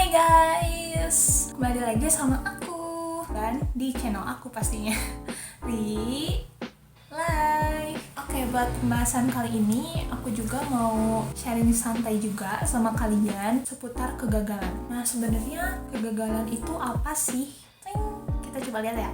Hai guys, kembali lagi sama aku dan di channel aku pastinya di Live. Oke, buat pembahasan kali ini aku juga mau sharing santai juga sama kalian seputar kegagalan. Nah, sebenarnya kegagalan itu apa sih? Kita coba lihat ya.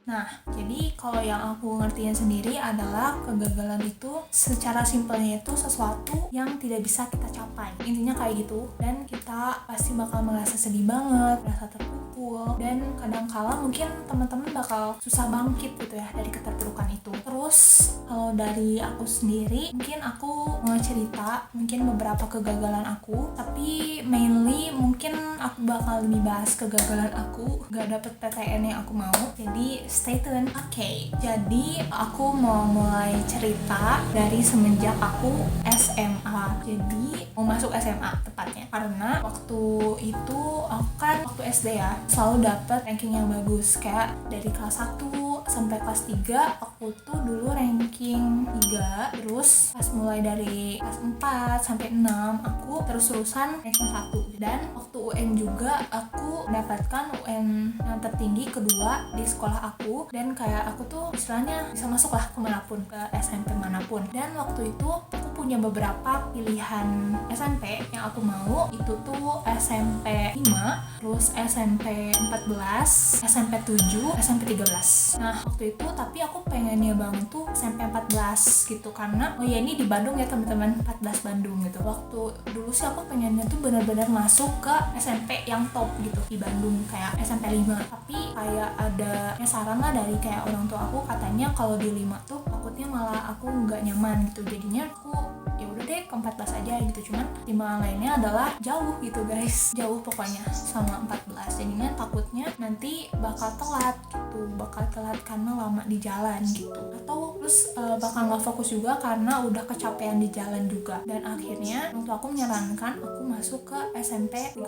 Nah, jadi kalau yang aku ngertiin sendiri adalah kegagalan itu secara simpelnya itu sesuatu yang tidak bisa kita capai. Intinya kayak gitu. Dan kita pasti bakal merasa sedih banget, merasa terpukul, dan kadang-kala mungkin teman-teman bakal susah bangkit gitu ya dari keterpurukan itu. Terus kalau dari aku sendiri, mungkin aku mau cerita mungkin beberapa kegagalan aku, tapi mainly mungkin aku bakal lebih bahas kegagalan aku gak dapet PTN yang aku mau. Jadi stay tune. Oke, jadi aku mau mulai cerita dari semenjak aku SMA. Jadi mau masuk SMA tepatnya. Karena waktu itu aku kan waktu SD ya selalu dapet ranking yang bagus. Kayak dari kelas 1 sampai kelas 3 aku tuh dulu ranking 3. Terus pas mulai dari kelas 4 sampai 6 aku terus-terusan ranking 1. Dan waktu UN juga aku mendapatkan UN yang tertinggi kedua di sekolah aku. Dan kayak aku tuh istilahnya bisa masuk lah kemanapun, ke SMP manapun. Dan waktu itu aku punya beberapa pilihan SMP yang aku mau. Itu tuh SMP 5, terus SMP 14, SMP 7, SMP 13. Nah waktu itu tapi aku pengennya banget tuh SMP 14 gitu. Karena oh ya ini di Bandung ya teman-teman, 14 Bandung gitu. Waktu dulu sih aku pengennya tuh benar-benar masuk ke SMP yang top gitu di Bandung, kayak SMP 5. Tapi kayak ada saran lah dari kayak orang tua aku, katanya kalau di 5 tuh takutnya malah aku nggak nyaman gitu. Jadinya aku ya udah deh ke 14 aja gitu. Cuman 5 lainnya adalah jauh gitu guys, jauh pokoknya sama 14. Jadinya takutnya nanti bakal telat gitu, bakal telat karena lama di jalan gitu, atau terus bakal nggak fokus juga karena udah kecapean di jalan juga. Dan akhirnya waktu aku menyarankan aku masuk ke SMP 30.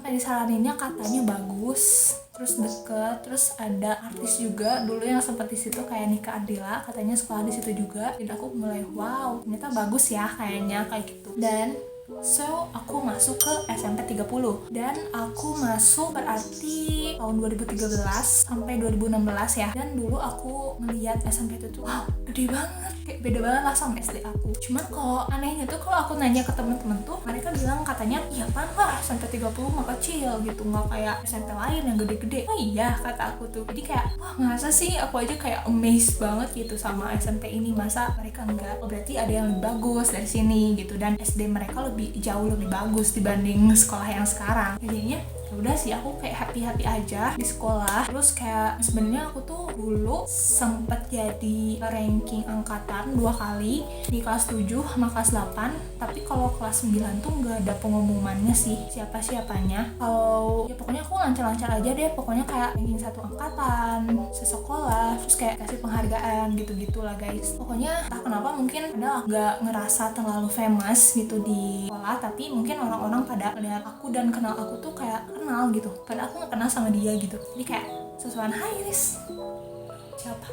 Apa disaraninnya katanya bagus, terus deket, terus ada artis juga dulu yang sempat di situ kayak Nika Ardila, katanya sekolah di situ juga. Dan aku mulai wow ternyata bagus ya kayaknya kayak gitu. Dan so aku masuk ke SMP 30 dan aku masuk berarti tahun 2013 sampai 2016 ya. Dan dulu aku melihat SMP itu tuh wow gede banget, kayak beda banget lah sama SD aku. Cuman kalau anehnya tuh kalau aku nanya ke temen-temen tuh mereka bilang katanya iya apaan lah SMP 30 mah kecil gitu, nggak kayak SMP lain yang gede-gede. Oh iya kata aku tuh, jadi kayak wah masa sih, aku aja kayak amazed banget gitu sama SMP ini, masa mereka enggak, oh berarti ada yang lebih bagus dari sini gitu. Dan SD mereka jauh lebih bagus dibanding sekolah yang sekarang. Jadinya udah sih aku kayak happy aja di sekolah. Terus kayak sebenarnya aku tuh dulu sempet jadi ranking angkatan 2 kali, di kelas 7 sama kelas 8. Tapi kalau kelas 9 tuh nggak ada pengumumannya sih siapa-siapanya. Kalau ya pokoknya aku lancar-lancar aja deh, pokoknya kayak ranking 1 angkatan, sesekolah, terus kayak kasih penghargaan gitu-gitu lah guys. Pokoknya entah kenapa mungkin padahal nggak ngerasa terlalu famous gitu di sekolah, tapi mungkin orang-orang pada melihat aku dan kenal aku tuh kayak kenal gitu, padahal aku nggak kenal sama dia gitu. Jadi kayak sesuatu hai Riz, siapa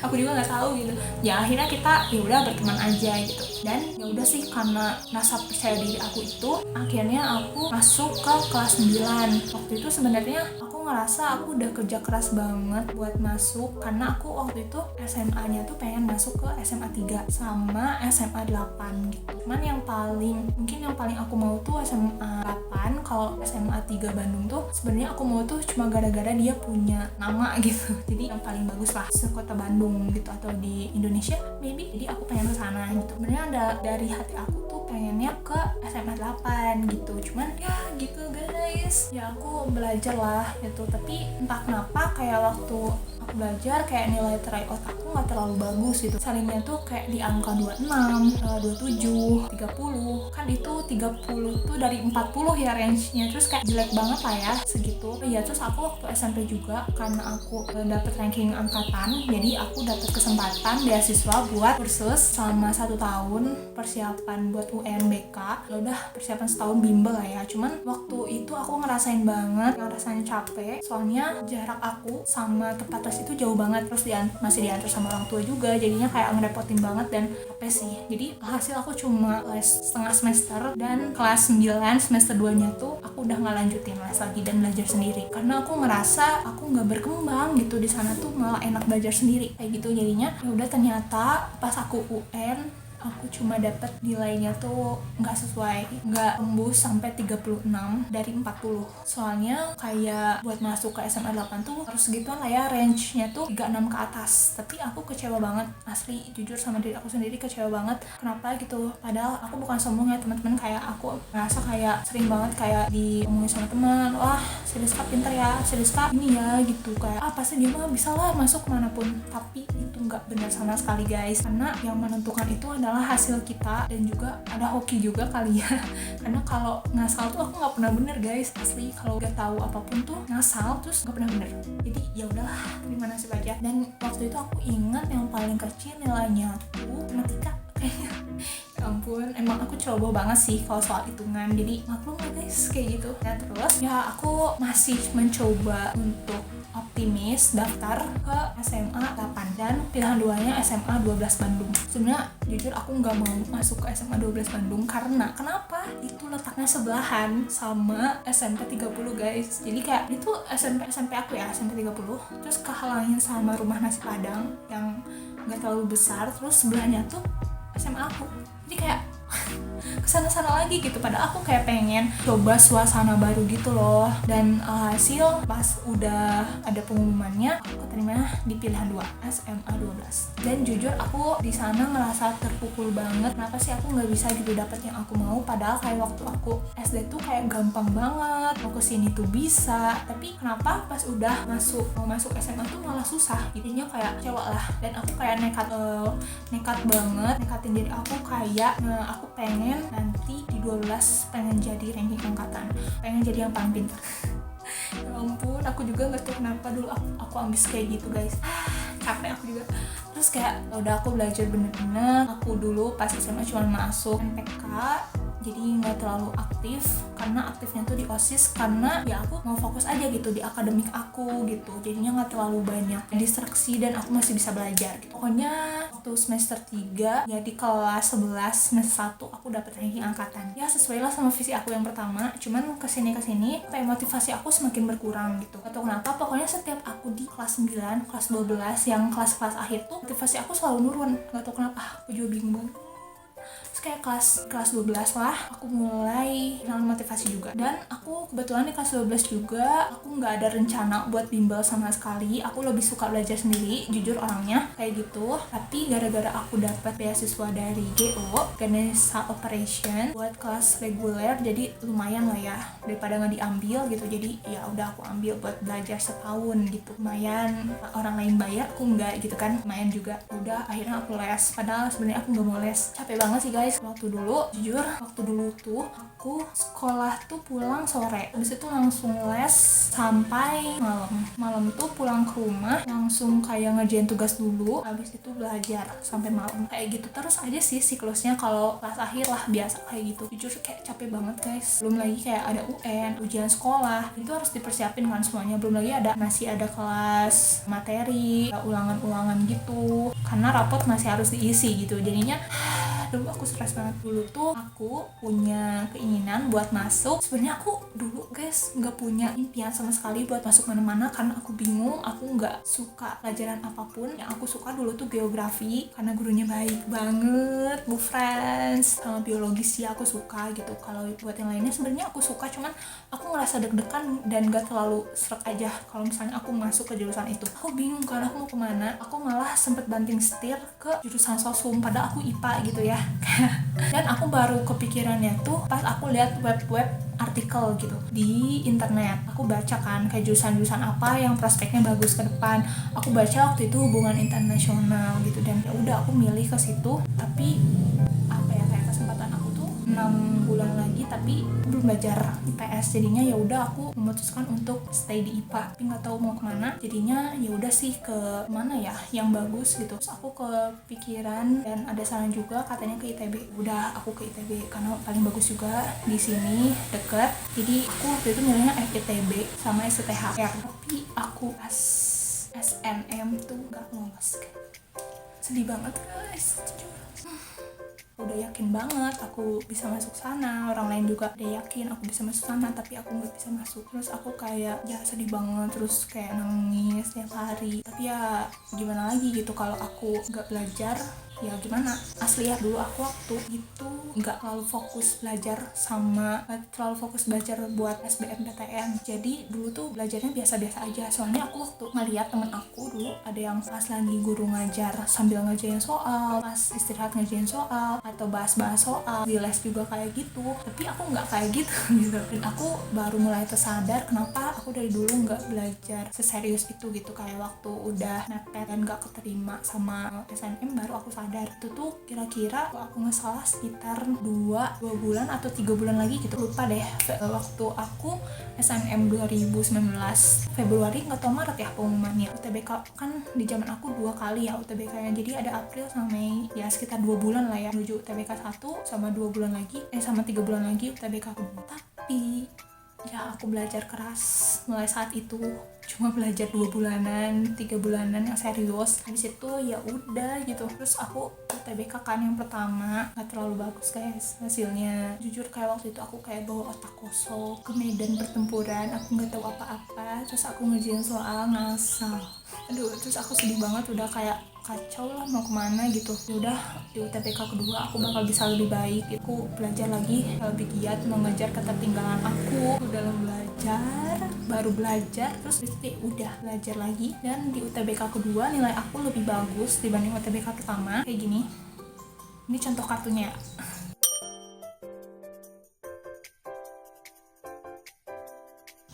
aku juga nggak tahu gitu. Ya akhirnya kita ya udah berteman aja gitu. Dan ya udah sih karena rasa percaya diri aku itu akhirnya aku masuk ke kelas 9. Waktu itu sebenarnya aku ngerasa aku udah kerja keras banget buat masuk, karena aku waktu itu SMA-nya tuh pengen masuk ke SMA 3 sama SMA 8 gitu. Cuman yang paling aku mau tuh SMA 8. Kalau SMA 3 Bandung tuh sebenarnya aku mau tuh cuma gara-gara dia punya nama gitu. Jadi yang paling bagus lah sekota Bandung gitu, atau di Indonesia maybe. Jadi aku pengen kesana gitu. Sebenarnya ada dari hati aku tuh pengennya ke SMA 8 gitu. Cuman ya gitu guys, ya aku belajar lah gitu. Tapi entah kenapa kayak waktu aku belajar kayak nilai tryout aku nggak terlalu bagus gitu. Salingnya tuh kayak di angka 26, 27, 30. Kan itu 30 tuh dari 40 ya range-nya. Terus kayak jelek banget lah ya segitu. Ya terus aku waktu SMP juga karena aku dapet ranking angkatan, jadi aku dapet kesempatan beasiswa buat kursus selama 1 tahun persiapan buat UNBK. Ya udah persiapan setahun bimbel lah ya. Cuman waktu itu aku ngerasain banget yang rasanya capek, soalnya jarak aku sama tempat kelas itu jauh banget, terus masih diantar sama orang tua juga, jadinya kayak ngerepotin banget dan capek sih. Jadi hasil aku cuma les setengah semester, dan kelas 9 semester 2 nya tuh aku udah nggak lanjutin les lagi dan belajar sendiri, karena aku ngerasa aku nggak berkembang gitu di sana tuh, malah enak belajar sendiri kayak gitu. Jadinya ya udah, ternyata pas aku UN aku cuma dapat nilainya tuh nggak sesuai, nggak tembus sampai 36 dari 40. Soalnya kayak buat masuk ke SMA 8 tuh harus gituan lah ya, range-nya tuh 36 ke atas. Tapi aku kecewa banget, asli jujur sama diri aku sendiri kecewa banget. Kenapa gitu? Padahal aku bukan sombong ya teman-teman, kayak aku ngerasa kayak sering banget kayak diomongin sama teman, wah si Rizka pinter ya, si Rizka ini ya gitu, kayak pasti dia mah bisa lah masuk kemanapun. Tapi itu nggak benar sama sekali guys, karena yang menentukan itu adalah hasil kita, dan juga ada hoki juga kali ya. Karena kalau ngasal tuh aku nggak pernah bener guys, asli. Kalau udah tahu apapun tuh ngasal terus nggak pernah bener. Jadi ya udahlah, terima nasib aja. Dan waktu itu aku ingat yang paling kecil nilainya tuh matematika kayaknya. Ya ampun, emang aku ceroboh banget sih kalau soal hitungan, jadi maklum lah guys kayak gitu. Ya terus ya aku masih mencoba untuk optimis daftar ke SMA 8, dan pilihan 2-nya SMA 12 Bandung. Sebenarnya jujur aku nggak mau masuk ke SMA 12 Bandung, karena kenapa? Itu letaknya sebelahan sama SMP 30 guys. Jadi kayak itu SMP aku ya, SMP 30, terus kehalangin sama rumah nasi Padang yang nggak terlalu besar, terus sebelahnya tuh SMA aku. Jadi kayak kesana-sana lagi gitu, padahal aku kayak pengen coba suasana baru gitu loh. Dan hasil pas udah ada pengumumannya, aku terima di pilihan 2 SMA 12. Dan jujur aku di sana ngerasa terpukul banget, kenapa sih aku nggak bisa gitu dapet yang aku mau, padahal kayak waktu aku SD tuh kayak gampang banget, mau kesini tuh bisa. Tapi kenapa pas udah mau masuk SMA tuh malah susah, jadinya kayak kecewa lah. Dan aku kayak nekat banget, nekatin diri aku kayak aku pengen nanti di 12 pengen jadi ranking angkatan, pengen jadi yang paling pintar. Ya ampun, aku juga nggak tahu kenapa dulu aku ambis kayak gitu guys. Capek aku juga. Terus kayak udah aku belajar bener-bener. Aku dulu pas SMA cuma masuk MPK, jadi nggak terlalu aktif, karena aktifnya tuh di OSIS, karena ya aku mau fokus aja gitu di akademik aku gitu, jadinya nggak terlalu banyak distraksi dan aku masih bisa belajar gitu. Pokoknya waktu semester 3 ya di kelas 11 semester 1 aku dapet ranking angkatan, ya sesuai lah sama visi aku yang pertama. Cuman kesini kayak motivasi aku semakin berkurang gitu, atau kenapa. Pokoknya setiap aku di kelas 9, kelas 12 yang kelas-kelas akhir tuh motivasi aku selalu nurun, nggak tahu kenapa, aku juga bingung. Terus kayak kelas 12 lah aku mulai hilang motivasi juga. Dan aku kebetulan di kelas 12 juga aku nggak ada rencana buat bimbel sama sekali, aku lebih suka belajar sendiri jujur orangnya kayak gitu. Tapi gara-gara aku dapat beasiswa dari GO, Ganesha Operation, buat kelas reguler, jadi lumayan lah ya daripada nggak diambil gitu. Jadi ya udah aku ambil buat belajar setahun gitu, lumayan. Orang lain bayar, aku nggak gitu kan, lumayan juga. Udah akhirnya aku les, padahal sebenarnya aku nggak mau les, capek banget sih guys. Waktu dulu tuh aku sekolah tuh pulang sore, habis itu langsung les sampai malam tuh pulang ke rumah langsung kayak ngerjain tugas dulu, habis itu belajar sampai malam kayak gitu terus aja sih siklusnya. Kalau kelas akhir lah biasa kayak gitu. Jujur kayak capek banget guys, belum lagi kayak ada UN, ujian sekolah, itu harus dipersiapin kan semuanya. Belum lagi masih ada kelas materi, ulangan-ulangan gitu, karena rapot masih harus diisi gitu. Jadinya dulu aku stres banget. Dulu tuh aku punya keinginan buat masuk, sebenarnya aku dulu guys nggak punya impian sama sekali buat masuk mana-mana, karena aku bingung, aku nggak suka pelajaran apapun. Yang aku suka dulu tuh geografi, karena gurunya baik banget, Bu Friends. Sama biologi sih aku suka gitu. Kalau buat yang lainnya sebenarnya aku suka, cuman aku ngerasa deg-degan dan gak terlalu seret aja kalau misalnya aku masuk ke jurusan itu. Aku bingung karena aku mau kemana. Aku malah sempet banting setir ke jurusan sosum, padahal aku IPA gitu ya. Dan aku baru kepikirannya tuh pas aku lihat web artikel gitu di internet. Aku baca kan kayak jurusan-jurusan apa yang prospeknya bagus ke depan. Aku baca waktu itu hubungan internasional gitu, dan ya udah aku milih ke situ. Tapi apa ya, kayak kesempatan aku tuh 6 bulan lagi tapi belum belajar IPS, jadinya ya udah aku memutuskan untuk stay di IPA, tapi nggak tahu mau kemana. Jadinya ya udah sih ke mana ya yang bagus gitu. Terus aku kepikiran dan ada saran juga katanya ke ITB. Udah aku ke ITB karena paling bagus juga di sini deket. Jadi aku waktu itu milihnya FITB sama STHR, tapi aku pas SNM tuh gak lolos. Sedih banget guys, jujur. Udah yakin banget aku bisa masuk sana, orang lain juga udah yakin aku bisa masuk sana, tapi aku nggak bisa masuk. Terus aku kayak ya sedih banget, terus kayak nangis tiap hari. Tapi ya gimana lagi gitu, kalau aku nggak belajar ya gimana. Asli ya, dulu aku waktu itu nggak terlalu fokus belajar buat SBMPTN. Jadi dulu tuh belajarnya biasa-biasa aja. Soalnya aku waktu ngeliat temen aku dulu ada yang pas lagi guru ngajar sambil ngerjain soal, pas istirahat ngerjain soal, atau bahas-bahas soal di les juga kayak gitu. Tapi aku nggak kayak gitu gitu. Dan aku baru mulai tersadar kenapa aku dari dulu nggak belajar seserius itu gitu. Kayak waktu udah mepet dan nggak keterima sama SNM baru aku sadar. Itu tuh kira-kira kalau aku nggak salah sekitar 2 bulan atau 3 bulan lagi gitu, lupa deh. Waktu aku SNM 2019 Februari nggak tau Maret ya pengumumannya. UTBK kan di zaman aku 2 kali ya UTBK-nya, jadi ada April sama Mei, ya sekitar 2 bulan lah ya menuju UTBK 1 sama 2 bulan lagi sama 3 bulan lagi UTBK kedua. Tapi ya aku belajar keras mulai saat itu, cuma belajar 2 bulanan 3 bulanan yang serius. Habis itu ya udah gitu. Terus aku UTBK kan yang pertama gak terlalu bagus guys hasilnya. Jujur kayak waktu itu aku kayak bawa otak kosong ke medan pertempuran, aku gak tahu apa-apa. Terus aku ngerjain soal ngasal. Aduh, terus aku sedih banget, udah kayak kacau lah mau kemana gitu. Yaudah, di UTBK kedua aku bakal bisa lebih baik. Aku belajar lagi lebih giat, mengejar ketertinggalan aku dalam belajar. Baru belajar terus udah belajar lagi, dan di UTBK kedua nilai aku lebih bagus dibanding UTBK pertama. Kayak gini, ini contoh kartunya ya.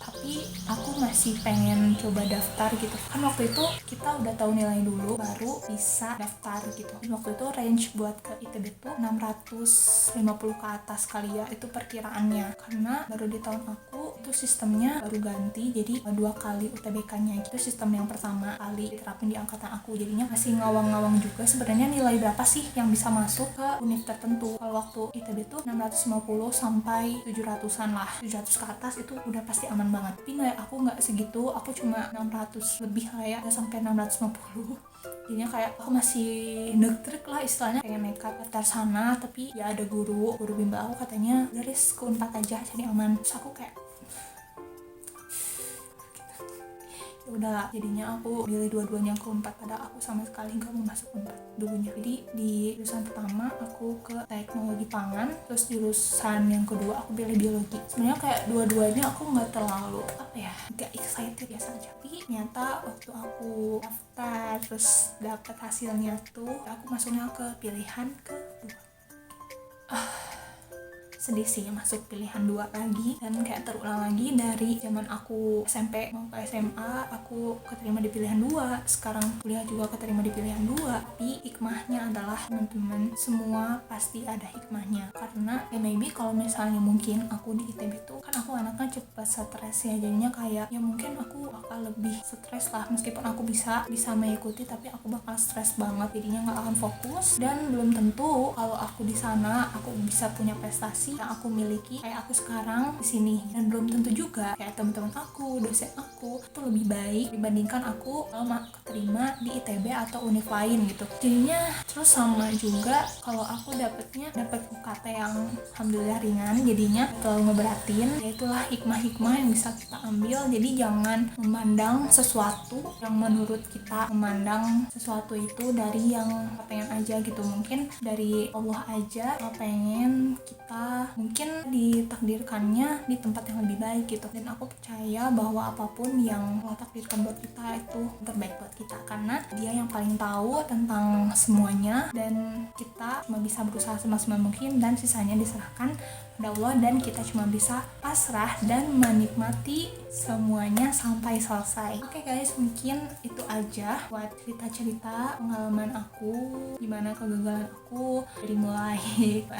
Tapi aku masih pengen coba daftar gitu kan. Waktu itu kita udah tahu nilai dulu baru bisa daftar gitu. Waktu itu range buat ke ITB tuh 650 ke atas kali ya, itu perkiraannya. Karena baru di tahun aku itu sistemnya baru ganti, jadi 2 kali UTBK-nya gitu. Sistem yang pertama kali diterapin di angkatan aku, jadinya masih ngawang-ngawang juga sebenarnya nilai berapa sih yang bisa masuk ke univ tertentu. Kalau waktu ITB tuh 650 sampai 700-an lah, 700 ke atas itu udah pasti aman banget. Tapi nilai aku nggak segitu, aku cuma 600 lebih lah ya, nggak sampai 650. Jadinya kayak aku masih nge-trik lah istilahnya, pengen nekat daftar sana. Tapi ya ada guru bimbel aku katanya garis ke Unpad aja jadi aman. Terus aku kayak ya udahlah, jadinya aku pilih dua-duanya ke Unpad, padahal aku sama sekali nggak mau masuk Unpad dulunya. Jadi di jurusan pertama aku ke teknologi pangan, terus jurusan yang kedua aku pilih biologi. Sebenarnya kayak dua-duanya aku nggak terlalu nggak excited biasa aja. Tapi ternyata waktu aku daftar terus dapet hasilnya tuh aku masuknya ke pilihan kedua. Sedih sih masuk pilihan 2 lagi, dan kayak terulang lagi dari zaman aku SMP mau ke SMA aku keterima di pilihan 2, sekarang kuliah juga keterima di pilihan 2. Tapi hikmahnya adalah teman-teman, semua pasti ada hikmahnya. Karena ya maybe kalau misalnya mungkin aku di ITB tuh kan aku anaknya cepat stres ya, jadinya kayak ya mungkin aku bakal lebih stres lah. Meskipun aku bisa mengikuti, tapi aku bakal stres banget, jadinya nggak akan fokus. Dan belum tentu kalau aku di sana aku bisa punya prestasi yang aku miliki kayak aku sekarang di sini. Dan belum tentu juga kayak teman-teman aku, dosen aku itu lebih baik dibandingkan aku kalau keterima di ITB atau univ lain gitu. Jadinya terus sama juga kalau aku dapat UKT yang alhamdulillah ringan, jadinya terlalu ngeberatin. Ya itulah hikmah-hikmah yang bisa kita ambil. Jadi jangan memandang sesuatu yang menurut kita memandang sesuatu itu dari yang pengen aja gitu. Mungkin dari Allah aja pengen kita mungkin ditakdirkannya di tempat yang lebih baik gitu. Dan aku percaya bahwa apapun yang Allah takdirkan buat kita itu terbaik buat kita, karena dia yang paling tahu tentang semuanya, dan kita cuma bisa berusaha semaksimal mungkin dan sisanya diserahkan pada Allah. Dan kita cuma bisa pasrah dan menikmati semuanya sampai selesai. Oke guys, mungkin itu aja buat cerita-cerita pengalaman aku, gimana kegagalan aku dari mulai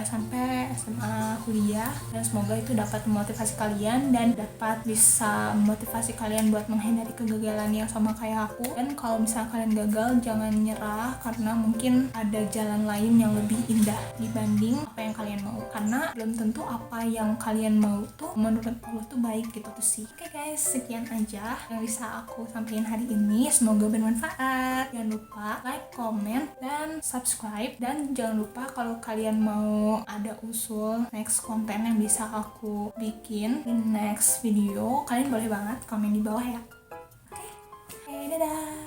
SMP, SMA, kuliah. Dan semoga itu dapat memotivasi kalian dan dapat bisa memotivasi kalian buat menghindari kegagalan yang sama kayak aku. Dan kalau misalnya kalian gagal, jangan nyerah, karena mungkin ada jalan lain yang lebih indah dibanding apa yang kalian mau. Karena belum tentu apa yang kalian mau tuh menurut Allah tuh baik gitu tuh sih. Oke guys, sekian aja yang bisa aku sampaikan hari ini, semoga bermanfaat. Jangan lupa like, comment, dan subscribe. Dan jangan lupa kalau kalian mau ada usul next konten yang bisa aku bikin di next video, kalian boleh banget komen di bawah ya. Oke, dadah.